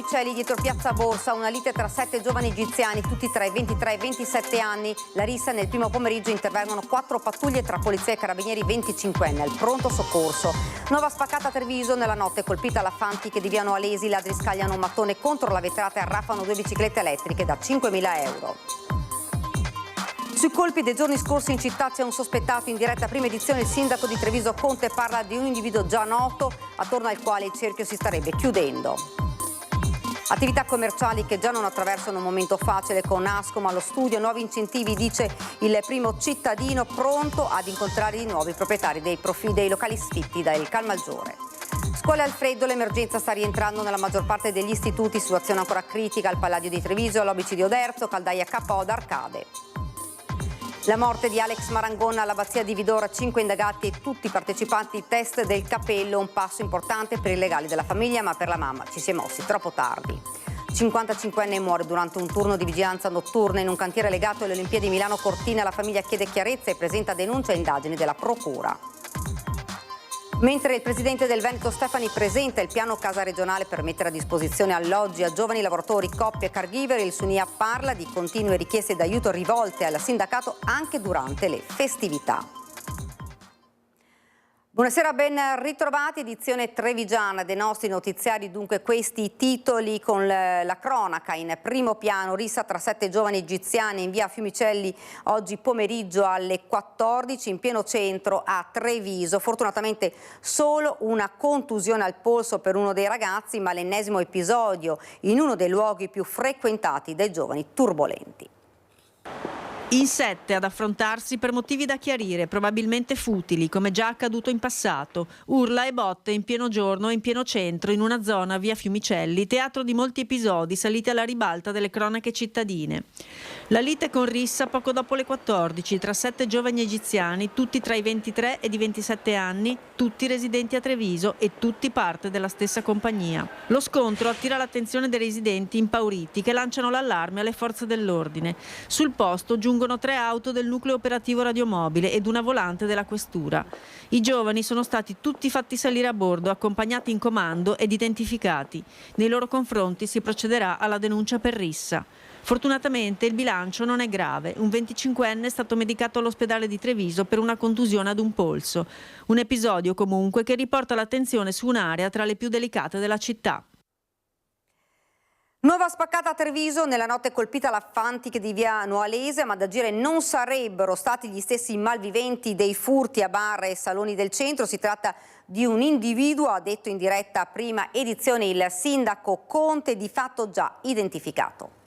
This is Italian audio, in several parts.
Fiumicelli, dietro Piazza Borsa, una lite tra 7 giovani egiziani, tutti tra i 23 e i 27 anni. La rissa: nel primo pomeriggio intervengono 4 pattuglie tra polizia e carabinieri 25enni al pronto soccorso. Nuova spaccata a Treviso, nella notte colpita la Fantic di via Noalesi, i ladri scagliano un mattone contro la vetrata e arraffano 2 biciclette elettriche da 5.000 euro. Sui colpi dei giorni scorsi in città c'è un sospettato. In diretta prima edizione il sindaco di Treviso Conte parla di un individuo già noto, attorno al quale il cerchio si starebbe chiudendo. Attività commerciali che già non attraversano un momento facile, con Ascom allo studio, nuovi incentivi, dice il primo cittadino, pronto ad incontrare i nuovi proprietari dei locali sfitti dal Calmaggiore. Scuole al freddo, l'emergenza sta rientrando nella maggior parte degli istituti, situazione ancora critica al Palladio di Treviso, all'Obici di Oderzo, Caldaia KO ad Arcade. La morte di Alex Marangon all'abbazia di Vidora, 5 indagati e tutti partecipanti al test del capello, un passo importante per i legali della famiglia, ma per la mamma ci si è mossi troppo tardi. 55enne muore durante un turno di vigilanza notturna in un cantiere legato alle Olimpiadi Milano Cortina. La famiglia chiede chiarezza e presenta denuncia e indagini della procura. Mentre il presidente del Veneto Stefani presenta il piano casa regionale per mettere a disposizione alloggi a giovani lavoratori, coppie e caregiver, il Sunia parla di continue richieste d'aiuto rivolte al sindacato anche durante le festività. Buonasera, ben ritrovati, edizione trevigiana dei nostri notiziari. Dunque questi titoli con la cronaca in primo piano: rissa tra 7 giovani egiziani in via Fiumicelli oggi pomeriggio alle 14 in pieno centro a Treviso. Fortunatamente solo una contusione al polso per uno dei ragazzi, ma l'ennesimo episodio in uno dei luoghi più frequentati dai giovani turbolenti. In 7 ad affrontarsi per motivi da chiarire, probabilmente futili, come già accaduto in passato. Urla e botte in pieno giorno e in pieno centro, in una zona, via Fiumicelli, teatro di molti episodi saliti alla ribalta delle cronache cittadine. La lite con rissa poco dopo le 14 tra 7 giovani egiziani, tutti tra i 23 e i 27 anni, tutti residenti a Treviso e tutti parte della stessa compagnia. Lo scontro attira l'attenzione dei residenti impauriti che lanciano l'allarme alle forze dell'ordine. Sul posto giungono 3 auto del nucleo operativo radiomobile ed una volante della questura. I giovani sono stati tutti fatti salire a bordo, accompagnati in comando ed identificati. Nei loro confronti si procederà alla denuncia per rissa. Fortunatamente il bilancio non è grave. Un 25enne è stato medicato all'ospedale di Treviso per una contusione ad un polso. Un episodio comunque che riporta l'attenzione su un'area tra le più delicate della città. Nuova spaccata a Treviso, nella notte colpita la Fantic di via Noalese, ma ad agire non sarebbero stati gli stessi malviventi dei furti a bar e saloni del centro. Si tratta di un individuo, ha detto in diretta prima edizione il sindaco Conte, di fatto già identificato.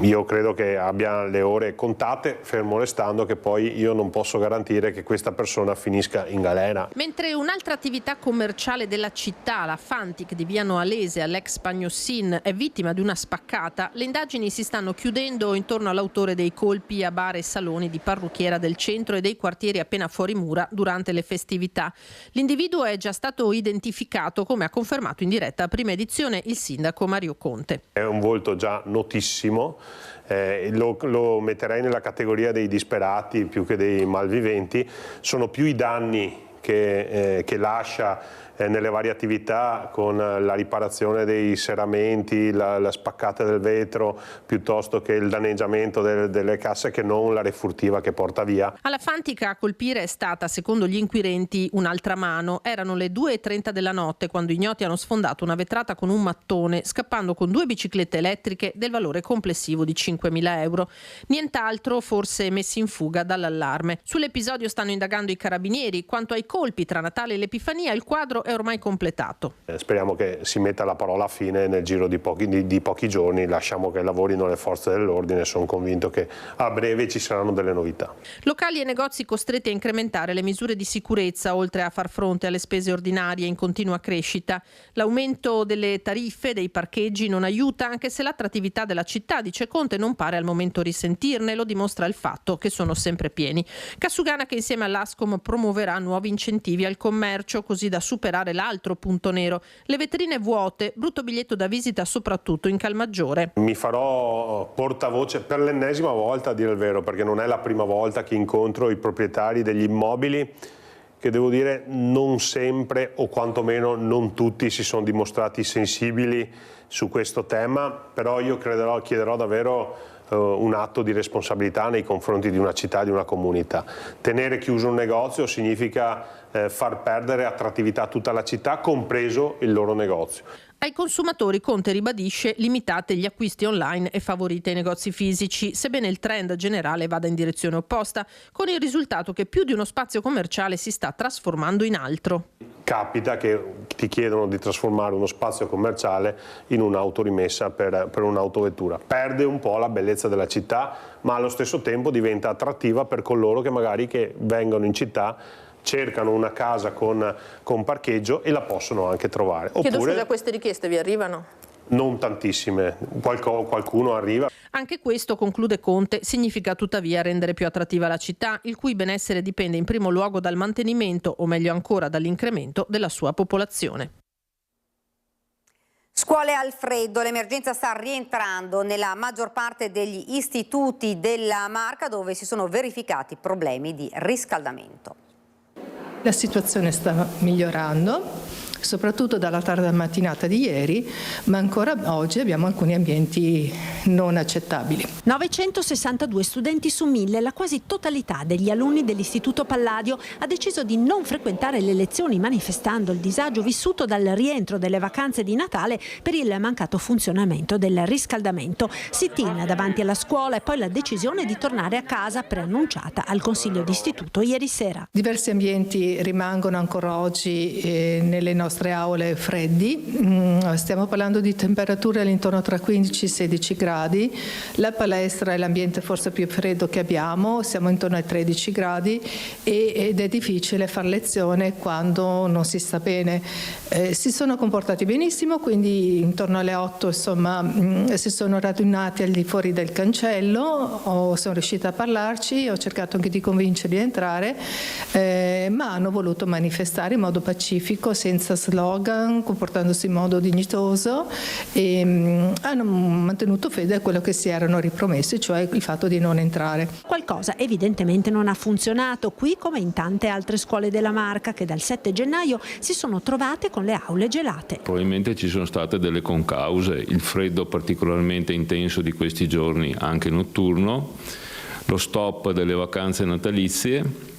Io credo che abbia le ore contate, fermo restando che poi io non posso garantire che questa persona finisca in galera. Mentre un'altra attività commerciale della città, la Fantic di via Noalese all'ex Pagnossin, è vittima di una spaccata, le indagini si stanno chiudendo intorno all'autore dei colpi a bar e saloni di Parrucchiera del centro e dei quartieri appena fuori mura durante le festività. L'individuo è già stato identificato, come ha confermato in diretta a prima edizione il sindaco Mario Conte. È un volto già notissimo. Lo metterei nella categoria dei disperati più che dei malviventi. Sono più i danni che lascia nelle varie attività, con la riparazione dei serramenti, la spaccata del vetro, piuttosto che il danneggiamento delle casse, che non la refurtiva che porta via. Alla Fantic a colpire è stata, secondo gli inquirenti, un'altra mano. Erano le 2:30 della notte quando ignoti hanno sfondato una vetrata con un mattone, scappando con 2 biciclette elettriche del valore complessivo di 5.000 euro. Nient'altro forse messi in fuga dall'allarme. Sull'episodio stanno indagando i carabinieri. Quanto ai colpi tra Natale e l'Epifania, il quadro è ormai completato. Speriamo che si metta la parola fine nel giro di pochi giorni. Lasciamo che lavorino le forze dell'ordine. Sono convinto che a breve ci saranno delle novità. Locali e negozi costretti a incrementare le misure di sicurezza, oltre a far fronte alle spese ordinarie in continua crescita. L'aumento delle tariffe dei parcheggi non aiuta, anche se l'attrattività della città, dice Conte, non pare al momento risentirne. Lo dimostra il fatto che sono sempre pieni. Cassugana, che insieme all'Ascom promuoverà nuovi incentivi al commercio, così da superare l'altro punto nero: le vetrine vuote, brutto biglietto da visita soprattutto in Calmaggiore. Mi farò portavoce per l'ennesima volta, a dire il vero, perché non è la prima volta che incontro i proprietari degli immobili che devo dire non sempre, o quantomeno non tutti, si sono dimostrati sensibili su questo tema, però io chiederò davvero un atto di responsabilità nei confronti di una città, di una comunità. Tenere chiuso un negozio significa far perdere attrattività a tutta la città, compreso il loro negozio. Ai consumatori Conte ribadisce: limitate gli acquisti online e favorite i negozi fisici, sebbene il trend generale vada in direzione opposta, con il risultato che più di uno spazio commerciale si sta trasformando in altro. Capita che ti chiedono di trasformare uno spazio commerciale in un'autorimessa per un'autovettura. Perde un po' la bellezza della città, ma allo stesso tempo diventa attrattiva per coloro che magari vengono in città, cercano una casa con parcheggio e la possono anche trovare. Chiedo scusa, queste richieste vi arrivano? Non tantissime, qualcuno arriva. Anche questo, conclude Conte, significa tuttavia rendere più attrattiva la città, il cui benessere dipende in primo luogo dal mantenimento, o meglio ancora dall'incremento della sua popolazione. Scuole al freddo, l'emergenza sta rientrando nella maggior parte degli istituti della Marca, dove si sono verificati problemi di riscaldamento. La situazione sta migliorando, soprattutto dalla tarda mattinata di ieri, ma ancora oggi abbiamo alcuni ambienti non accettabili. 962 studenti su 1000, la quasi totalità degli alunni dell'Istituto Palladio ha deciso di non frequentare le lezioni, manifestando il disagio vissuto dal rientro delle vacanze di Natale per il mancato funzionamento del riscaldamento. Sit-in davanti alla scuola e poi la decisione di tornare a casa preannunciata al Consiglio d'Istituto ieri sera. Diversi ambienti rimangono ancora oggi nelle nostre aule freddi, stiamo parlando di temperature all'intorno tra 15 e 16 gradi, la palestra è l'ambiente forse più freddo che abbiamo, siamo intorno ai 13 gradi ed è difficile fare lezione quando non si sta bene. Si sono comportati benissimo, quindi intorno alle 8 si sono radunati al di fuori del cancello, sono riuscita a parlarci, ho cercato anche di convincerli a entrare, ma hanno voluto manifestare in modo pacifico, senza slogan, comportandosi in modo dignitoso e hanno mantenuto fede a quello che si erano ripromessi, cioè il fatto di non entrare. Qualcosa evidentemente non ha funzionato qui, come in tante altre scuole della Marca che dal 7 gennaio si sono trovate con le aule gelate. Probabilmente ci sono state delle concause, il freddo particolarmente intenso di questi giorni, anche notturno, lo stop delle vacanze natalizie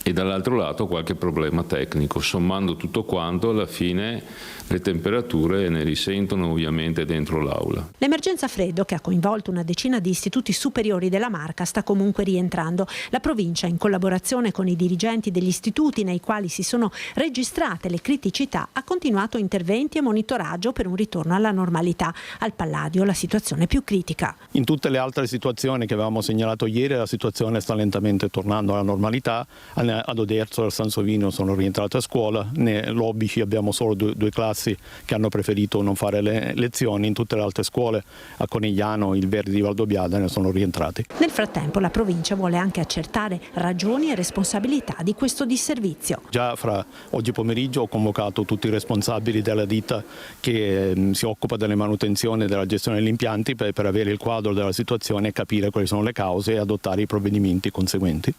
e dall'altro lato qualche problema tecnico. Sommando tutto quanto, alla fine le temperature ne risentono ovviamente dentro l'aula. L'emergenza freddo, che ha coinvolto una decina di istituti superiori della Marca, sta comunque rientrando. La provincia, in collaborazione con i dirigenti degli istituti nei quali si sono registrate le criticità, ha continuato interventi e monitoraggio per un ritorno alla normalità. Al Palladio la situazione è più critica. In tutte le altre situazioni che avevamo segnalato ieri la situazione sta lentamente tornando alla normalità. Ad Oderzo e al Sansovino sono rientrate a scuola, nell'Obici abbiamo solo due classi che hanno preferito non fare le lezioni, in tutte le altre scuole a Conegliano, il Verdi di Valdobbiadene ne sono rientrati. Nel frattempo la provincia vuole anche accertare ragioni e responsabilità di questo disservizio. Già fra oggi pomeriggio ho convocato tutti i responsabili della ditta che si occupa delle manutenzioni e della gestione degli impianti per avere il quadro della situazione e capire quali sono le cause e adottare i provvedimenti conseguenti.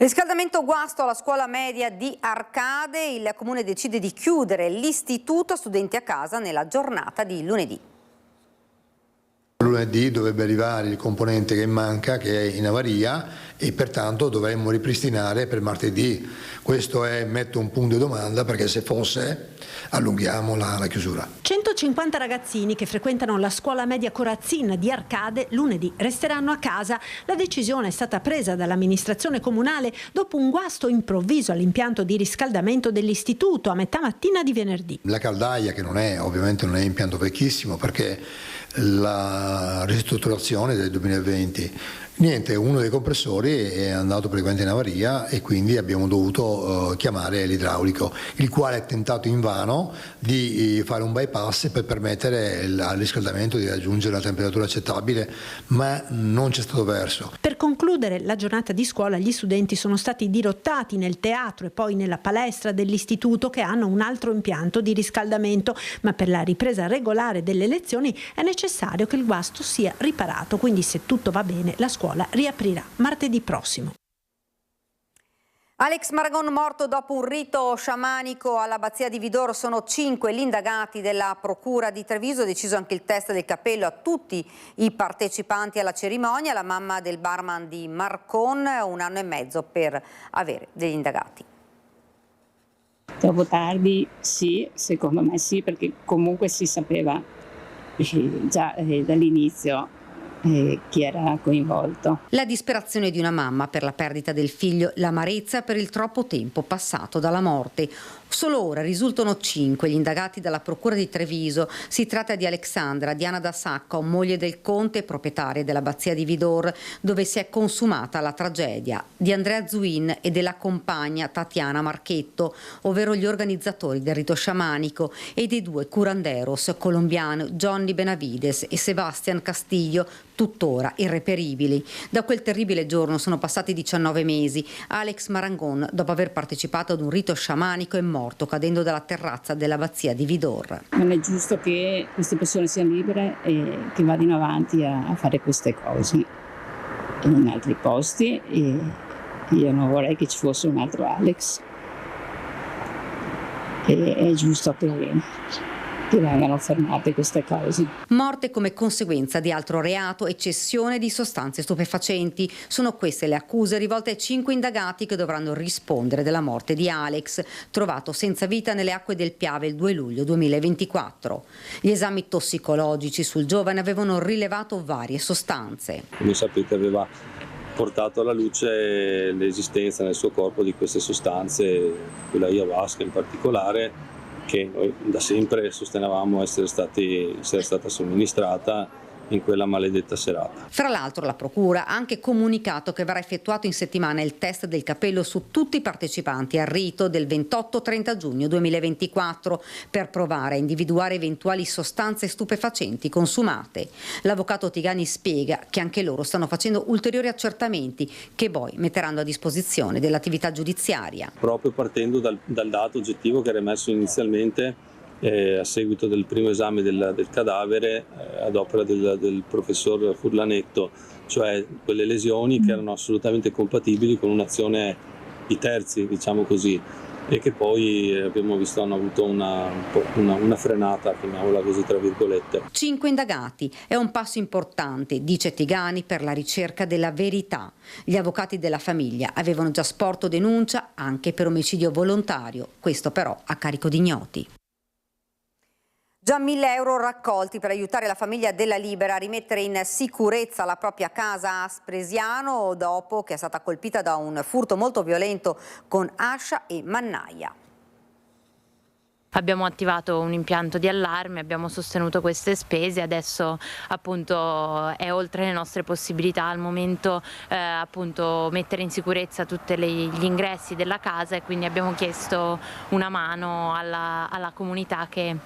Riscaldamento guasto alla scuola media di Arcade, il comune decide di chiudere l'istituto studenti a casa nella giornata di lunedì. Lunedì dovrebbe arrivare il componente che manca, che è in avaria, e pertanto dovremmo ripristinare per martedì. Questo metto un punto di domanda, perché se fosse allunghiamo la chiusura. 150 ragazzini che frequentano la scuola media Corazzin di Arcade lunedì resteranno a casa. La decisione è stata presa dall'amministrazione comunale dopo un guasto improvviso all'impianto di riscaldamento dell'istituto a metà mattina di venerdì. La caldaia, che ovviamente non è impianto vecchissimo, perché la ristrutturazione del 2020, uno dei compressori è andato praticamente in avaria e quindi abbiamo dovuto chiamare l'idraulico, il quale ha tentato invano di fare un bypass per permettere al riscaldamento di raggiungere una temperatura accettabile, ma non c'è stato verso. Per concludere la giornata di scuola, gli studenti sono stati dirottati nel teatro e poi nella palestra dell'istituto, che hanno un altro impianto di riscaldamento, ma per la ripresa regolare delle lezioni è necessario che il guasto sia riparato, quindi se tutto va bene la scuola riaprirà martedì prossimo. Alex Maragon morto dopo un rito sciamanico all'abbazia di Vidor. Sono 5 gli indagati della Procura di Treviso. Ha deciso anche il test del cappello a tutti i partecipanti alla cerimonia. La mamma del barman di Marcon, 1 anno e mezzo per avere degli indagati. Troppo tardi sì, secondo me sì, perché comunque si sapeva già dall'inizio chi era coinvolto. La disperazione di una mamma per la perdita del figlio, l'amarezza per il troppo tempo passato dalla morte. Solo ora risultano 5 gli indagati dalla Procura di Treviso. Si tratta di Alexandra Diana da Sacco, moglie del conte e proprietaria dell'abbazia di Vidor, dove si è consumata la tragedia, di Andrea Zuin e della compagna Tatiana Marchetto, ovvero gli organizzatori del rito sciamanico, e dei 2 curanderos colombiano Johnny Benavides e Sebastian Castillo, tuttora irreperibili. Da quel terribile giorno sono passati 19 mesi. Alex Maragon, dopo aver partecipato ad un rito sciamanico, è morto cadendo dalla terrazza dell'abbazia di Vidor. Non è giusto che queste persone siano libere e che vadino avanti a fare queste cose in altri posti, e io non vorrei che ci fosse un altro Alex. E è giusto che vengano fermate queste cose. Morte come conseguenza di altro reato e cessione di sostanze stupefacenti. Sono queste le accuse rivolte ai 5 indagati che dovranno rispondere della morte di Alex, trovato senza vita nelle acque del Piave il 2 luglio 2024. Gli esami tossicologici sul giovane avevano rilevato varie sostanze. Come sapete aveva portato alla luce l'esistenza nel suo corpo di queste sostanze, quella ayahuasca in particolare, che noi da sempre sostenevamo essere stata somministrata in quella maledetta serata. Fra l'altro la Procura ha anche comunicato che verrà effettuato in settimana il test del cappello su tutti i partecipanti al rito del 28-30 giugno 2024 per provare a individuare eventuali sostanze stupefacenti consumate. L'avvocato Tigani spiega che anche loro stanno facendo ulteriori accertamenti che poi metteranno a disposizione dell'attività giudiziaria. Proprio partendo dal dato oggettivo che era emerso inizialmente a seguito del primo esame del cadavere ad opera del professor Furlanetto, cioè quelle lesioni che erano assolutamente compatibili con un'azione di terzi, diciamo così, e che poi abbiamo visto hanno avuto una frenata, chiamiamola così tra virgolette. 5 indagati è un passo importante, dice Tigani, per la ricerca della verità. Gli avvocati della famiglia avevano già sporto denuncia anche per omicidio volontario, questo però a carico di ignoti. Già 1.000 euro raccolti per aiutare la famiglia della Libera a rimettere in sicurezza la propria casa a Spresiano dopo che è stata colpita da un furto molto violento con ascia e mannaia. Abbiamo attivato un impianto di allarme, abbiamo sostenuto queste spese, adesso appunto è oltre le nostre possibilità al momento appunto mettere in sicurezza tutti gli ingressi della casa, e quindi abbiamo chiesto una mano alla comunità che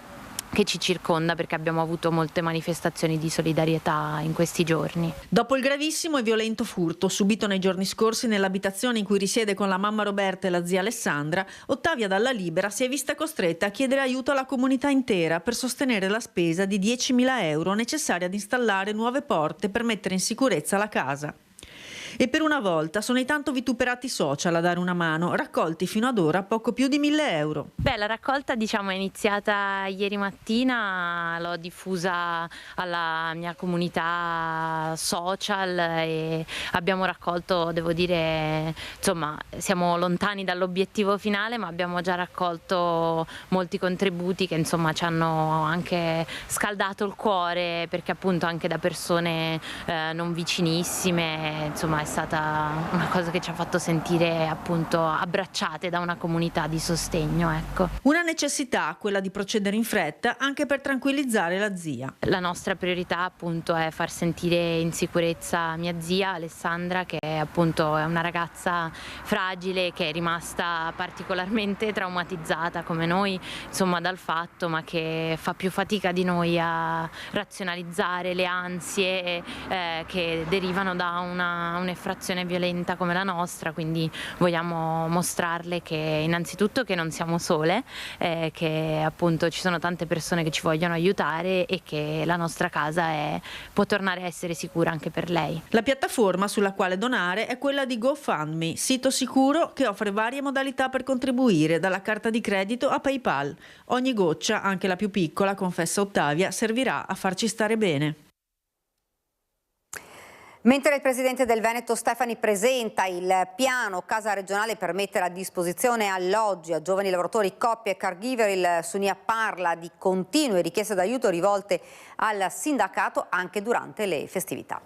ci circonda, perché abbiamo avuto molte manifestazioni di solidarietà in questi giorni. Dopo il gravissimo e violento furto subito nei giorni scorsi nell'abitazione in cui risiede con la mamma Roberta e la zia Alessandra, Ottavia Dalla Libera si è vista costretta a chiedere aiuto alla comunità intera per sostenere la spesa di 10.000 euro necessaria ad installare nuove porte per mettere in sicurezza la casa. E per una volta sono i tanto vituperati social a dare una mano, raccolti fino ad ora poco più di 1.000 euro. La raccolta è iniziata ieri mattina, l'ho diffusa alla mia comunità social e abbiamo raccolto, devo dire, insomma, siamo lontani dall'obiettivo finale, ma abbiamo già raccolto molti contributi che insomma ci hanno anche scaldato il cuore, perché appunto anche da persone non vicinissime, insomma è stata una cosa che ci ha fatto sentire appunto abbracciate da una comunità di sostegno, ecco. Una necessità, quella di procedere in fretta anche per tranquillizzare la zia. La nostra priorità appunto è far sentire in sicurezza mia zia Alessandra, che appunto è una ragazza fragile, che è rimasta particolarmente traumatizzata come noi, insomma, dal fatto, ma che fa più fatica di noi a razionalizzare le ansie che derivano da un un'effrazione violenta come la nostra, quindi vogliamo mostrarle che innanzitutto che non siamo sole, che appunto ci sono tante persone che ci vogliono aiutare e che la nostra casa può tornare a essere sicura anche per lei. La piattaforma sulla quale donare è quella di GoFundMe, sito sicuro che offre varie modalità per contribuire, dalla carta di credito a PayPal. Ogni goccia, anche la più piccola, confessa Ottavia, servirà a farci stare bene. Mentre il Presidente del Veneto Stefani presenta il piano Casa Regionale per mettere a disposizione alloggi a giovani lavoratori, coppie e caregiver, il Sunia parla di continue richieste d'aiuto rivolte al sindacato anche durante le festività.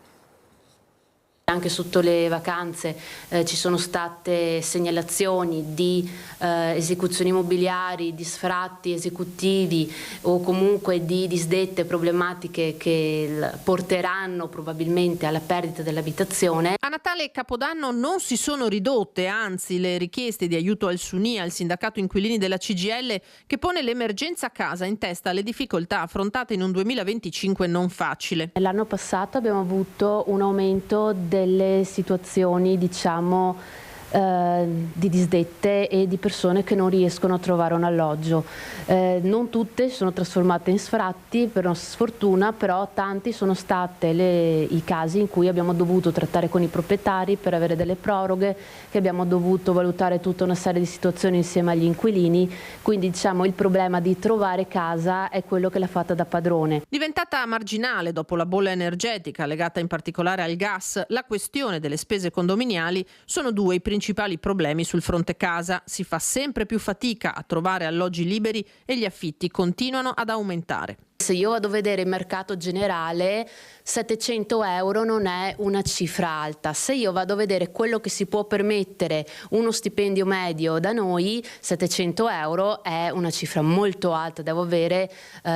Anche sotto le vacanze ci sono state segnalazioni di esecuzioni immobiliari, di sfratti esecutivi o comunque di disdette problematiche che porteranno probabilmente alla perdita dell'abitazione. A Natale e Capodanno non si sono ridotte, anzi le richieste di aiuto al Sunia, il sindacato inquilini della CGIL, che pone l'emergenza casa in testa alle difficoltà affrontate in un 2025 non facile. L'anno passato abbiamo avuto un aumento delle situazioni, diciamo, di disdette e di persone che non riescono a trovare un alloggio. Non tutte si sono trasformate in sfratti per nostra sfortuna, però tanti sono stati i casi in cui abbiamo dovuto trattare con i proprietari per avere delle proroghe, che abbiamo dovuto valutare tutta una serie di situazioni insieme agli inquilini, quindi diciamo il problema di trovare casa è quello che l'ha fatta da padrone. Diventata marginale dopo la bolla energetica legata in particolare al gas, la questione delle spese condominiali sono due i principali problemi sul fronte casa. Si fa sempre più fatica a trovare alloggi liberi e gli affitti continuano ad aumentare. Se io vado a vedere il mercato generale, 700 euro non è una cifra alta. Se io vado a vedere quello che si può permettere uno stipendio medio da noi, 700 euro è una cifra molto alta. Devo avere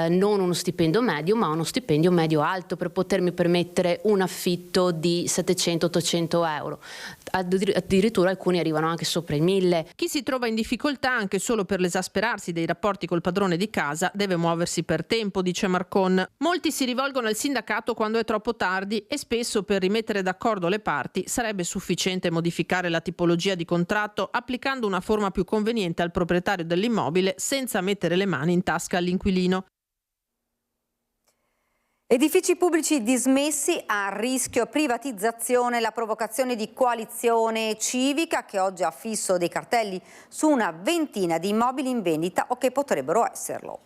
non uno stipendio medio, ma uno stipendio medio alto per potermi permettere un affitto di 700-800 euro. Addirittura alcuni arrivano anche sopra i 1000. Chi si trova in difficoltà anche solo per l'esasperarsi dei rapporti col padrone di casa deve muoversi per tempo, dice Marcon. Molti si rivolgono al sindacato quando è troppo tardi e spesso per rimettere d'accordo le parti sarebbe sufficiente modificare la tipologia di contratto applicando una forma più conveniente al proprietario dell'immobile senza mettere le mani in tasca all'inquilino. Edifici pubblici dismessi a rischio privatizzazione, la provocazione di Coalizione Civica che oggi ha fisso dei cartelli su una ventina di immobili in vendita o che potrebbero esserlo.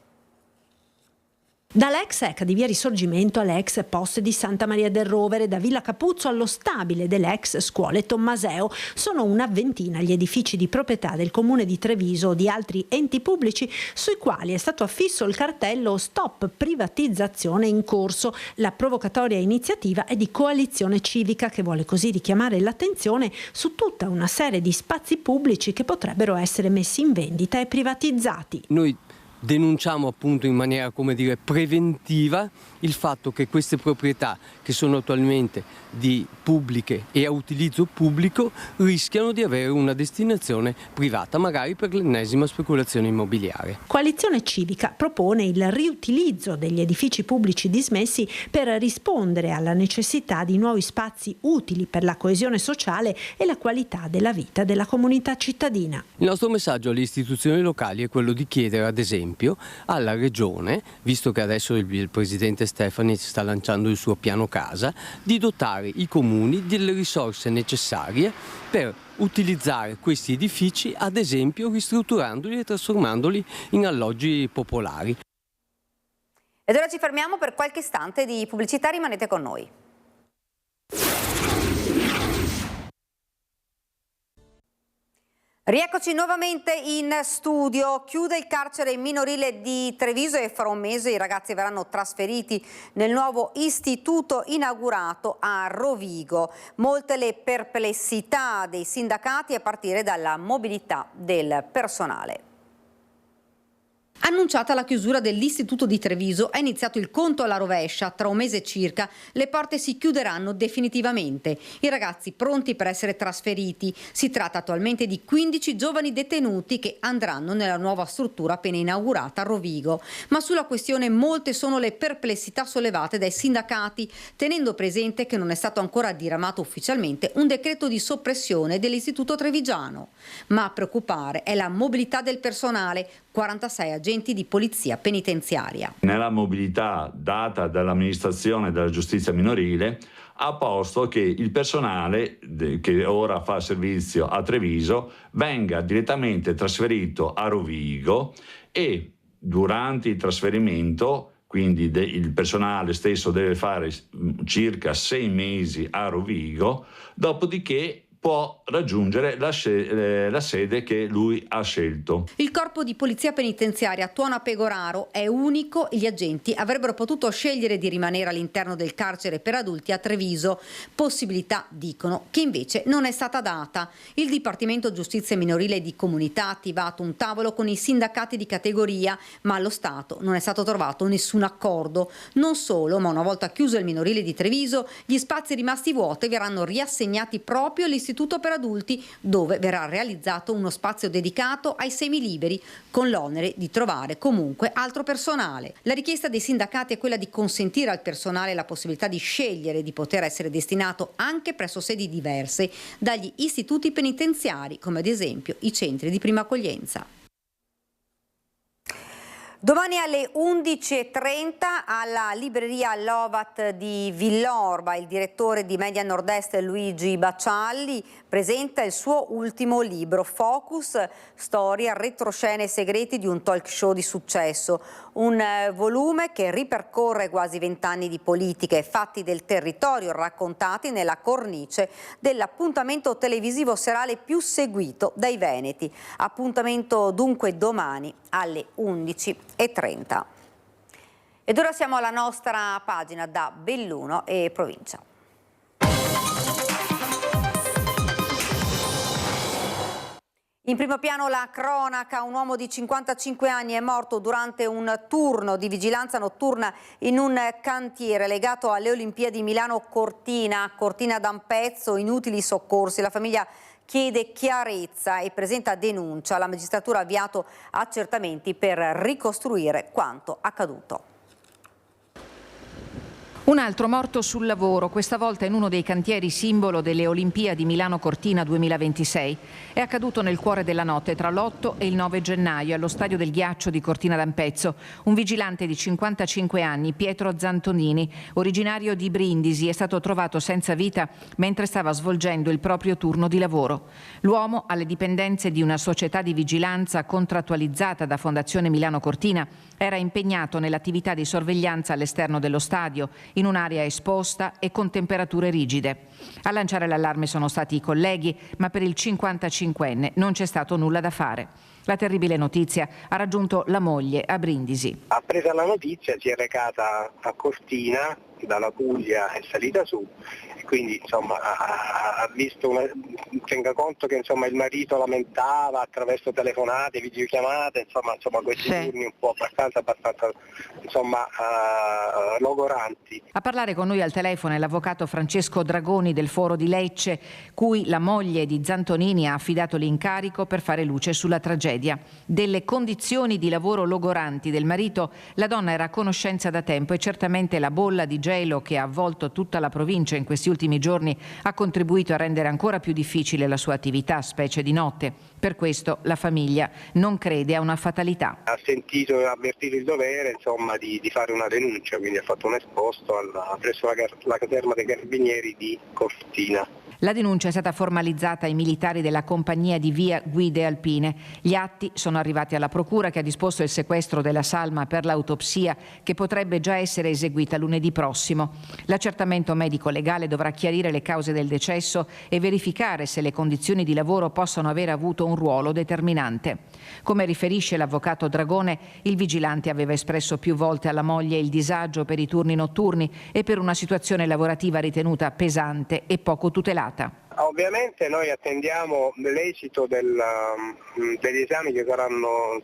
Dall'ex ECA di Via Risorgimento alle ex poste di Santa Maria del Rovere, da Villa Capuzzo allo stabile delle ex scuole Tommaseo. Sono una ventina gli edifici di proprietà del comune di Treviso o di altri enti pubblici sui quali è stato affisso il cartello Stop privatizzazione in corso. La provocatoria iniziativa è di Coalizione Civica che vuole così richiamare l'attenzione su tutta una serie di spazi pubblici che potrebbero essere messi in vendita e privatizzati. Noi denunciamo appunto in maniera, come dire, preventiva il fatto che queste proprietà che sono attualmente di pubbliche e a utilizzo pubblico rischiano di avere una destinazione privata, magari per l'ennesima speculazione immobiliare. Coalizione Civica propone il riutilizzo degli edifici pubblici dismessi per rispondere alla necessità di nuovi spazi utili per la coesione sociale e la qualità della vita della comunità cittadina. Il nostro messaggio alle istituzioni locali è quello di chiedere ad esempio alla Regione, visto che adesso il Presidente Stefani sta lanciando il suo piano casa, di dotare i comuni delle risorse necessarie per utilizzare questi edifici, ad esempio ristrutturandoli e trasformandoli in alloggi popolari. Ed ora ci fermiamo per qualche istante di pubblicità, rimanete con noi. Rieccoci nuovamente in studio. Chiude il carcere minorile di Treviso e fra un mese i ragazzi verranno trasferiti nel nuovo istituto inaugurato a Rovigo. Molte le perplessità dei sindacati a partire dalla mobilità del personale. Annunciata la chiusura dell'Istituto di Treviso, è iniziato il conto alla rovescia. Tra un mese circa le porte si chiuderanno definitivamente. I ragazzi pronti per essere trasferiti. Si tratta attualmente di 15 giovani detenuti che andranno nella nuova struttura appena inaugurata a Rovigo. Ma sulla questione molte sono le perplessità sollevate dai sindacati, tenendo presente che non è stato ancora diramato ufficialmente un decreto di soppressione dell'Istituto Trevigiano. Ma a preoccupare è la mobilità del personale, 46 agenti di polizia penitenziaria. Nella mobilità data dall'amministrazione della giustizia minorile ha posto che il personale che ora fa servizio a Treviso venga direttamente trasferito a Rovigo e durante il trasferimento, quindi il personale stesso deve fare circa 6 mesi a Rovigo, dopodiché può raggiungere la sede che lui ha scelto. Il corpo di polizia penitenziaria Tuona Pegoraro è unico e gli agenti avrebbero potuto scegliere di rimanere all'interno del carcere per adulti a Treviso, possibilità, dicono, che invece non è stata data. Il Dipartimento Giustizia Minorile e di Comunità ha attivato un tavolo con i sindacati di categoria, ma allo Stato non è stato trovato nessun accordo. Non solo, ma una volta chiuso il minorile di Treviso, gli spazi rimasti vuoti verranno riassegnati proprio all'istituto per adulti, dove verrà realizzato uno spazio dedicato ai semiliberi, con l'onere di trovare comunque altro personale. La richiesta dei sindacati è quella di consentire al personale la possibilità di scegliere di poter essere destinato anche presso sedi diverse dagli istituti penitenziari, come ad esempio i centri di prima accoglienza. Domani alle 11.30 alla libreria Lovat di Villorba il direttore di Media Nord-Est Luigi Baccialli presenta il suo ultimo libro, Focus, storia, retroscene e segreti di un talk show di successo. Un volume che ripercorre quasi 20 anni di politica e fatti del territorio raccontati nella cornice dell'appuntamento televisivo serale più seguito dai veneti. Appuntamento dunque domani alle 11.30. Ed ora siamo alla nostra pagina da Belluno e provincia. In primo piano la cronaca, un uomo di 55 anni è morto durante un turno di vigilanza notturna in un cantiere legato alle Olimpiadi Milano-Cortina, Cortina d'Ampezzo, inutili soccorsi. La famiglia chiede chiarezza e presenta denuncia. La magistratura ha avviato accertamenti per ricostruire quanto accaduto. Un altro morto sul lavoro, questa volta in uno dei cantieri simbolo delle Olimpiadi Milano-Cortina 2026. È accaduto nel cuore della notte tra l'8 e il 9 gennaio allo Stadio del Ghiaccio di Cortina d'Ampezzo. Un vigilante di 55 anni, Pietro Zantonini, originario di Brindisi, è stato trovato senza vita mentre stava svolgendo il proprio turno di lavoro. L'uomo, alle dipendenze di una società di vigilanza contrattualizzata da Fondazione Milano-Cortina, era impegnato nell'attività di sorveglianza all'esterno dello stadio, in un'area esposta e con temperature rigide. A lanciare l'allarme sono stati i colleghi, ma per il 55enne non c'è stato nulla da fare. La terribile notizia ha raggiunto la moglie a Brindisi. Appresa la notizia si è recata a Cortina, dalla Puglia è salita su e quindi insomma ha visto tenga conto che insomma il marito lamentava attraverso telefonate, videochiamate, insomma questi turni un po' abbastanza insomma logoranti. A parlare con noi al telefono è l'avvocato Francesco Dragoni del Foro di Lecce, cui la moglie di Zantonini ha affidato l'incarico per fare luce sulla tragedia. Delle condizioni di lavoro logoranti del marito la donna era a conoscenza da tempo e certamente la bolla di gelo che ha avvolto tutta la provincia in questi ultimi giorni ha contribuito a rendere ancora più difficile la sua attività, specie di notte. Per questo la famiglia non crede a una fatalità. Ha sentito e avvertito il dovere insomma di fare una denuncia, quindi ha fatto un esposto presso la caserma dei Carabinieri di Cortina. La denuncia è stata formalizzata ai militari della compagnia di Via Guide Alpine. Gli atti sono arrivati alla procura che ha disposto il sequestro della salma per l'autopsia che potrebbe già essere eseguita lunedì prossimo. L'accertamento medico-legale dovrà chiarire le cause del decesso e verificare se le condizioni di lavoro possono aver avuto un ruolo determinante. Come riferisce l'avvocato Dragone, il vigilante aveva espresso più volte alla moglie il disagio per i turni notturni e per una situazione lavorativa ritenuta pesante e poco tutelata. Ovviamente noi attendiamo l'esito degli esami che saranno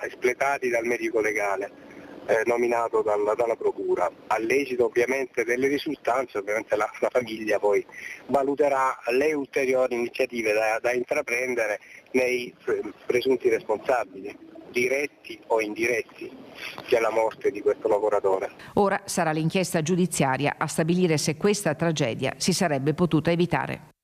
espletati dal medico legale nominato dalla Procura. All'esito ovviamente delle risultanze, ovviamente la famiglia poi valuterà le ulteriori iniziative da intraprendere nei presunti responsabili, diretti o indiretti, della morte di questo lavoratore. Ora sarà l'inchiesta giudiziaria a stabilire se questa tragedia si sarebbe potuta evitare.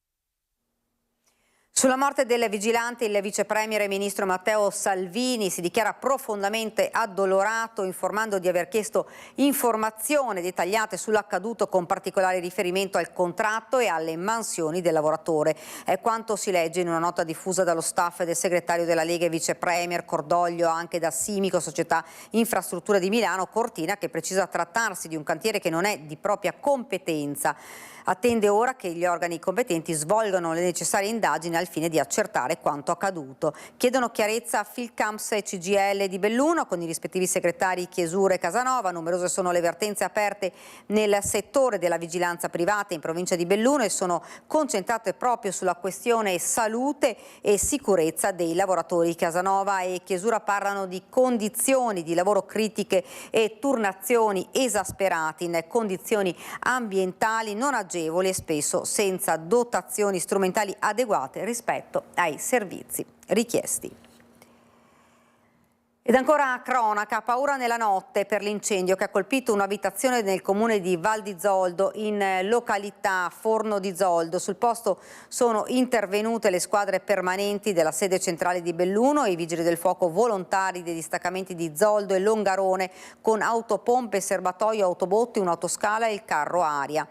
Sulla morte del vigilante, il vice premier e ministro Matteo Salvini si dichiara profondamente addolorato, informando di aver chiesto informazioni dettagliate sull'accaduto con particolare riferimento al contratto e alle mansioni del lavoratore. È quanto si legge in una nota diffusa dallo staff del segretario della Lega e vice premier, cordoglio anche da Simico, società infrastrutture di Milano, Cortina, che precisa trattarsi di un cantiere che non è di propria competenza. Attende ora che gli organi competenti svolgano le necessarie indagini al fine di accertare quanto accaduto. Chiedono chiarezza a Filcamps e CGIL di Belluno con i rispettivi segretari Chiesura e Casanova. Numerose sono le vertenze aperte nel settore della vigilanza privata in provincia di Belluno e sono concentrate proprio sulla questione salute e sicurezza dei lavoratori. Casanova e Chiesura parlano di condizioni di lavoro critiche e turnazioni esasperate in condizioni ambientali non agevoli e spesso senza dotazioni strumentali adeguate rispetto ai servizi richiesti. Ed ancora cronaca, paura nella notte per l'incendio che ha colpito un'abitazione nel comune di Val di Zoldo, in località Forno di Zoldo. Sul posto sono intervenute le squadre permanenti della sede centrale di Belluno e i vigili del fuoco volontari dei distaccamenti di Zoldo e Longarone con autopompe, serbatoio, autobotti, un'autoscala e il carro aria.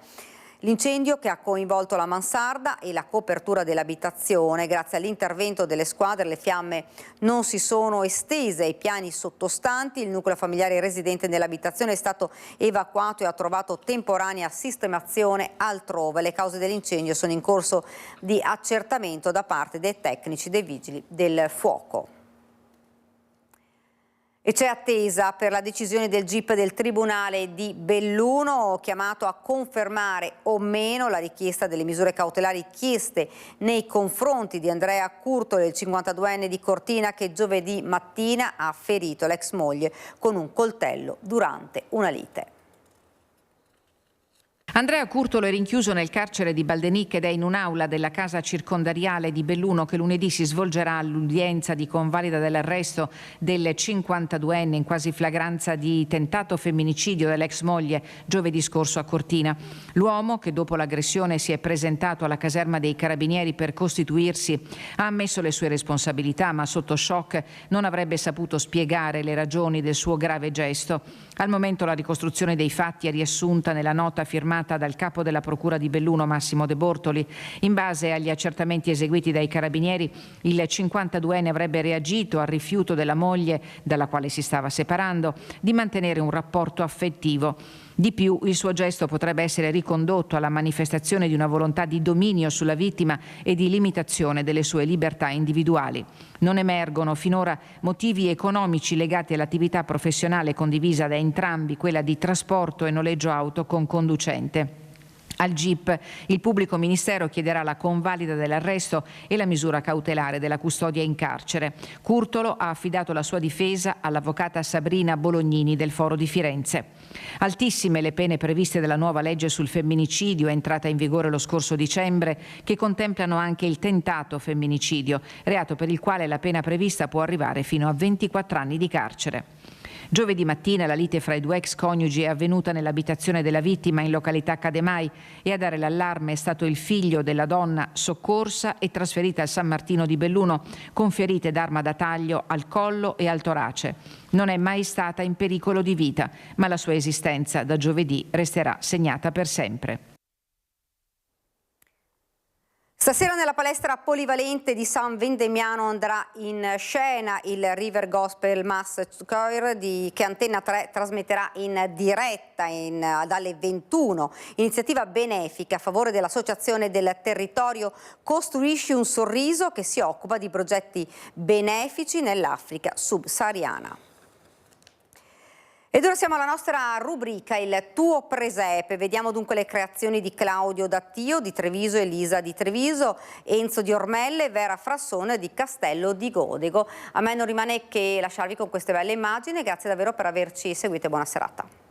L'incendio che ha coinvolto la mansarda e la copertura dell'abitazione. Grazie all'intervento delle squadre le fiamme non si sono estese ai piani sottostanti. Il nucleo familiare residente nell'abitazione è stato evacuato e ha trovato temporanea sistemazione altrove. Le cause dell'incendio sono in corso di accertamento da parte dei tecnici dei vigili del fuoco. E c'è attesa per la decisione del GIP del Tribunale di Belluno, chiamato a confermare o meno la richiesta delle misure cautelari chieste nei confronti di Andrea Curtolo, il 52enne di Cortina, che giovedì mattina ha ferito l'ex moglie con un coltello durante una lite. Andrea Curtolo è rinchiuso nel carcere di Baldenic ed è in un'aula della casa circondariale di Belluno che lunedì si svolgerà all'udienza di convalida dell'arresto del 52enne in quasi flagranza di tentato femminicidio dell'ex moglie giovedì scorso a Cortina. L'uomo, che dopo l'aggressione si è presentato alla caserma dei Carabinieri per costituirsi, ha ammesso le sue responsabilità, ma sotto shock non avrebbe saputo spiegare le ragioni del suo grave gesto. Al momento la ricostruzione dei fatti è riassunta nella nota firmata dal capo della Procura di Belluno, Massimo De Bortoli. In base agli accertamenti eseguiti dai Carabinieri, il 52enne avrebbe reagito al rifiuto della moglie, dalla quale si stava separando, di mantenere un rapporto affettivo. Di più, il suo gesto potrebbe essere ricondotto alla manifestazione di una volontà di dominio sulla vittima e di limitazione delle sue libertà individuali. Non emergono finora motivi economici legati all'attività professionale condivisa da entrambi, quella di trasporto e noleggio auto con conducente. Al GIP il pubblico ministero chiederà la convalida dell'arresto e la misura cautelare della custodia in carcere. Curtolo ha affidato la sua difesa all'avvocata Sabrina Bolognini del Foro di Firenze. Altissime le pene previste dalla nuova legge sul femminicidio, entrata in vigore lo scorso dicembre, che contemplano anche il tentato femminicidio, reato per il quale la pena prevista può arrivare fino a 24 anni di carcere. Giovedì mattina la lite fra i due ex coniugi è avvenuta nell'abitazione della vittima in località Cademai e a dare l'allarme è stato il figlio della donna soccorsa e trasferita al San Martino di Belluno con ferite d'arma da taglio al collo e al torace. Non è mai stata in pericolo di vita, ma la sua esistenza da giovedì resterà segnata per sempre. Stasera nella palestra polivalente di San Vendemiano andrà in scena il River Gospel Mass Choir che Antenna 3 trasmetterà in diretta dalle 21. Iniziativa benefica a favore dell'Associazione del Territorio Costruisci un Sorriso, che si occupa di progetti benefici nell'Africa subsahariana. Ed ora siamo alla nostra rubrica, il tuo presepe. Vediamo dunque le creazioni di Claudio Dattio di Treviso, Elisa di Treviso, Enzo di Ormelle, Vera Frassone di Castello di Godego. A me non rimane che lasciarvi con queste belle immagini. Grazie davvero per averci seguito e buona serata.